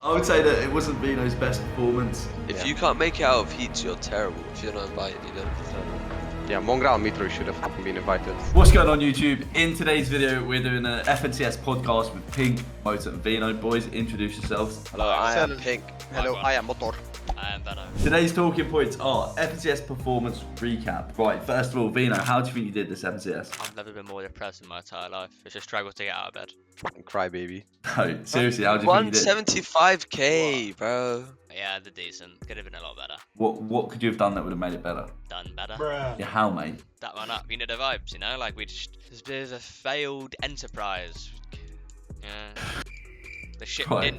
I would say that it wasn't Vino's best performance. If you can't make it out of heats, you're terrible. If you're not invited, you don't deserve it. Yeah, Mongrel and Mitro should have been invited. What's going on YouTube? In today's video, we're doing an FNCS podcast with Pink, Motor and Vino. Boys, introduce yourselves. Hello, I am Pink. Hello, I am Motor. I am Venom. Today's talking points are FNCS performance recap. Right, first of all, Vino, how do you think you did this FNCS? I've never been more depressed in my entire life. It's a struggle to get out of bed. Crybaby. No, seriously, how do you think you did? 175k, bro. Yeah, they're decent. Could have been a lot better. What could you have done that would have made it better? Done better. Yeah, how, mate? That one up. You know the vibes, you know? Like there's a failed enterprise. Yeah. The ship Right,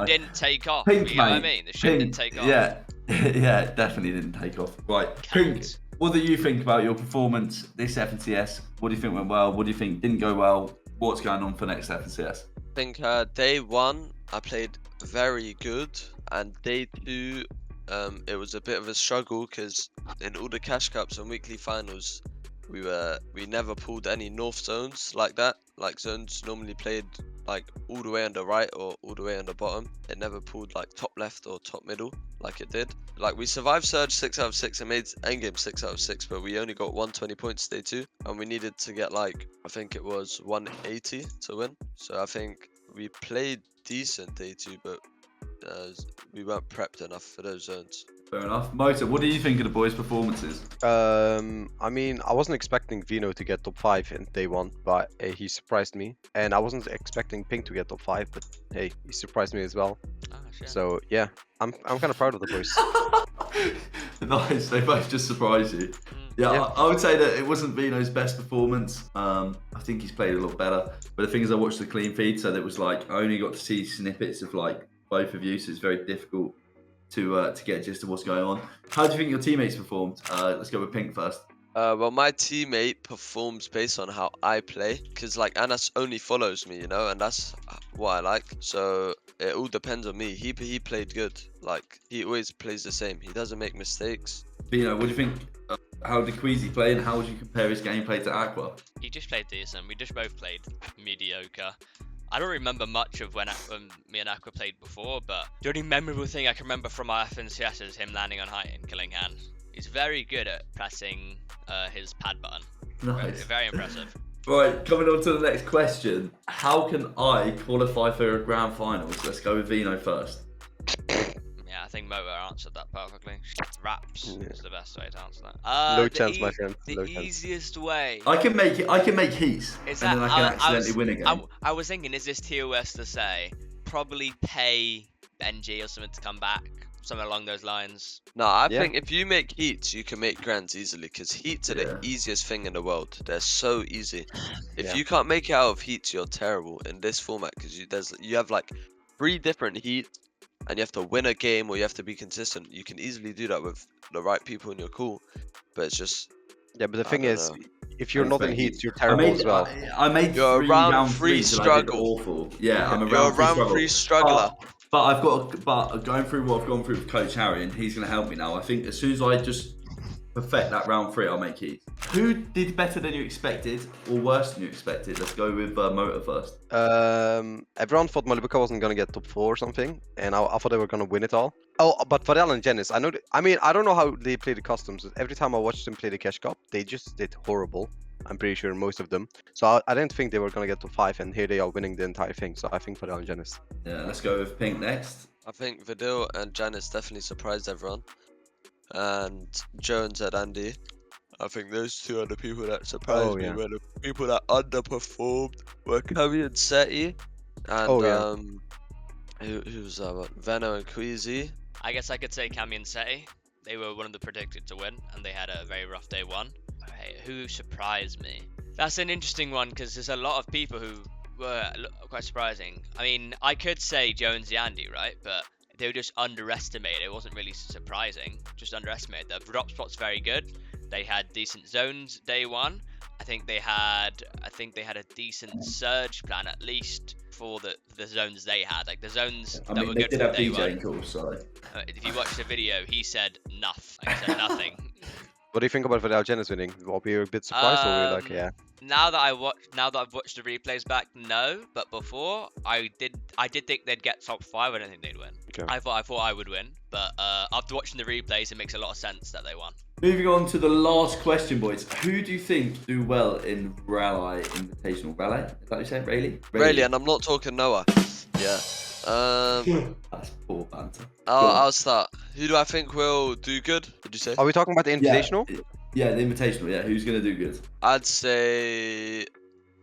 didn't take off. Pink, you know what I mate. mean? The ship didn't take off. Yeah, yeah, it definitely didn't take off. Right, Pink, Counts. what do you think about your performance this FNCS? What do you think went well? What do you think didn't go well? What's going on for next FNCS? I think day one, I played very good. And day two, it was a bit of a struggle because in all the cash cups and weekly finals, we never pulled any north zones like that. Like zones normally played like all the way on the right or all the way on the bottom. It never pulled like top left or top middle like it did. Like we survived Surge 6 out of 6 and made endgame 6 out of 6, but we only got 120 points day 2, and we needed to get like, I think it was 180 to win. So I think we played decent day 2, but we weren't prepped enough for those zones. Fair enough. Motor, what do you think of the boys' performances? I mean, I wasn't expecting Vino to get top 5 in day 1, but he surprised me. And I wasn't expecting Pink to get top 5, but hey, he surprised me as well. Oh, shit. So yeah, I'm kind of proud of the boys. Nice, they both just surprised you. Yeah, Yeah. I would say that it wasn't Vino's best performance. I think he's played a lot better. But the thing is, I watched the clean feed, so that was like, I only got to see snippets of like both of you, so it's very difficult to get just to what's going on. How do you think your teammates performed? Let's go with Pink first. Well, my teammate performs based on how I play, because like Anas only follows me, you know, and that's what I like. So it all depends on me. He played good. Like he always plays the same. He doesn't make mistakes. Vino, what do you think? How did Queasy play, and how would you compare his gameplay to Aqua? He just played decent. We just both played mediocre. I don't remember much of when me and Aqua played before, but the only memorable thing I can remember from our FNCS is him landing on height and killing Han. He's very good at pressing his pad button. Nice. Very impressive. Right, coming on to the next question. How can I qualify for a grand finals? Let's go with Vino first. Yeah, I think Moto answered that perfectly. Raps is the best way to answer that. Low chance, my friend. The Low chance. easiest way. I can make heats, Is and that, then I can accidentally win again. I was thinking, is this TOS to say? Probably pay Benji or something to come back. Something along those lines. No, I Yeah. think if you make heats, you can make grands easily, because heats are the easiest thing in the world. They're so easy. If Yeah. you can't make it out of heats, you're terrible in this format, because you have like 3 different heats, and you have to win a game or you have to be consistent. You can easily do that with the right people and you're cool, but it's just Yeah, but the I thing don't is, know. if you're not in Thank heats, you. you're terrible as well. I made You're a 3 round threes three and I did struggle. awful. Yeah, I'm a you're a round round 3 three struggler. But going through what I've gone through with Coach Harry, and he's going to help me now. I think as soon as I just perfect that round 3, I'll make heat. Who did better than you expected, or worse than you expected? Let's go with Motor first. Everyone thought Malibuka wasn't gonna get top 4 or something, and I thought they were gonna win it all. Oh, but Varel and Janice, I know. I mean, I don't know how they play the customs. Every time I watched them play the Cash Cup, they just did horrible. I'm pretty sure most of them. So I didn't think they were gonna get to 5, and here they are winning the entire thing. So I think Varel and Janice. Yeah, let's go with Pink next. I think Vidil and Janice definitely surprised everyone, and Jones and Andy. I think those 2 are the people that surprised me. yeah. Were the people that underperformed were Kami and Seti, and who was that one? Veno and Queasy. I guess I could say Cami and Seti. They were one of the predicted to win, and they had a very rough day 1. Hey, who surprised me? That's an interesting one, because there's a lot of people who were quite surprising. I mean, I could say Jones and Andy, right? But they were just underestimated. It wasn't really surprising, just underestimated. The drop spot's very good. They had decent zones day 1. I think they had a decent surge plan, at least for the zones they had. Like the zones I that mean, were they good did for have day DJ 1. calls, so. If you watch the video, he said nothing. He said nothing. What do you think about Vidal Genis winning? Were you a bit surprised, or were you like, yeah? Now that I've watched the replays back, no. But before, I did think they'd get top 5. I don't think they'd win. Okay. I thought I would win, but after watching the replays, it makes a lot of sense that they won. Moving on to the last question, boys. Who do you think do well in Raleigh Invitational? Raleigh? Is that what you say? Raleigh? Rayleigh, and I'm not talking Noah. Yeah. That's poor banter. I'll start. Who do I think will do good? Did you say? Are we talking about the Invitational? Yeah, the Invitational. Yeah, who's gonna do good? I'd say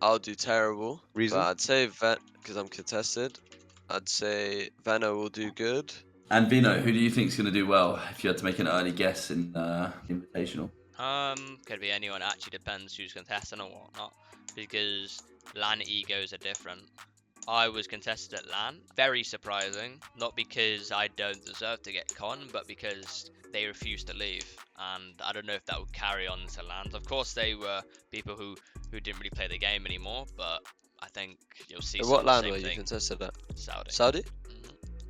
I'll do terrible. Reason? But I'd say because I'm contested. I'd say Veno will do good. And Vino, who do you think's gonna do well if you had to make an early guess in Invitational? Could be anyone. It actually depends who's contesting or whatnot, because LAN egos are different. I was contested at LAN. Very surprising. Not because I don't deserve to get con, but because they refused to leave. And I don't know if that would carry on to LAN. Of course, they were people who didn't really play the game anymore, but I think you'll see What some of the land same were you thing. contested at? Saudi. Saudi?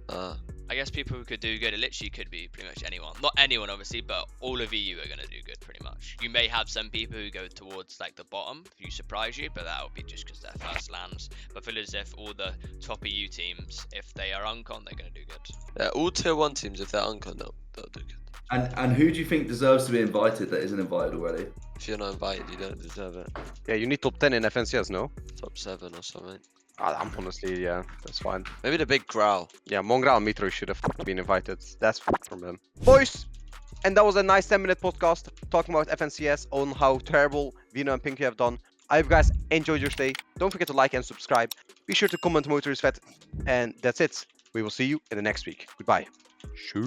Mhm. I guess people who could do good, it literally could be pretty much anyone. Not anyone, obviously, but all of EU are going to do good pretty much. You may have some people who go towards like the bottom, who surprise you, but that would be just because they're first lands. But I feel as if all the top EU teams, if they are uncon, they're going to do good. Yeah, all tier 1 teams, if they're uncon, they'll do good. And who do you think deserves to be invited that isn't invited already? If you're not invited, you don't deserve it. Yeah, you need top 10 in FNCS, no? Top 7 or something. I'm honestly, yeah, that's fine. Maybe the big growl. Yeah, Mongrel and Mitro should have been invited. That's from them. Boys! And that was a nice 10-minute podcast talking about FNCS on how terrible Vino and Pinky have done. I hope you guys enjoyed your stay. Don't forget to like and subscribe. Be sure to comment Motor is Vet. And that's it. We will see you in the next week. Goodbye. Sure.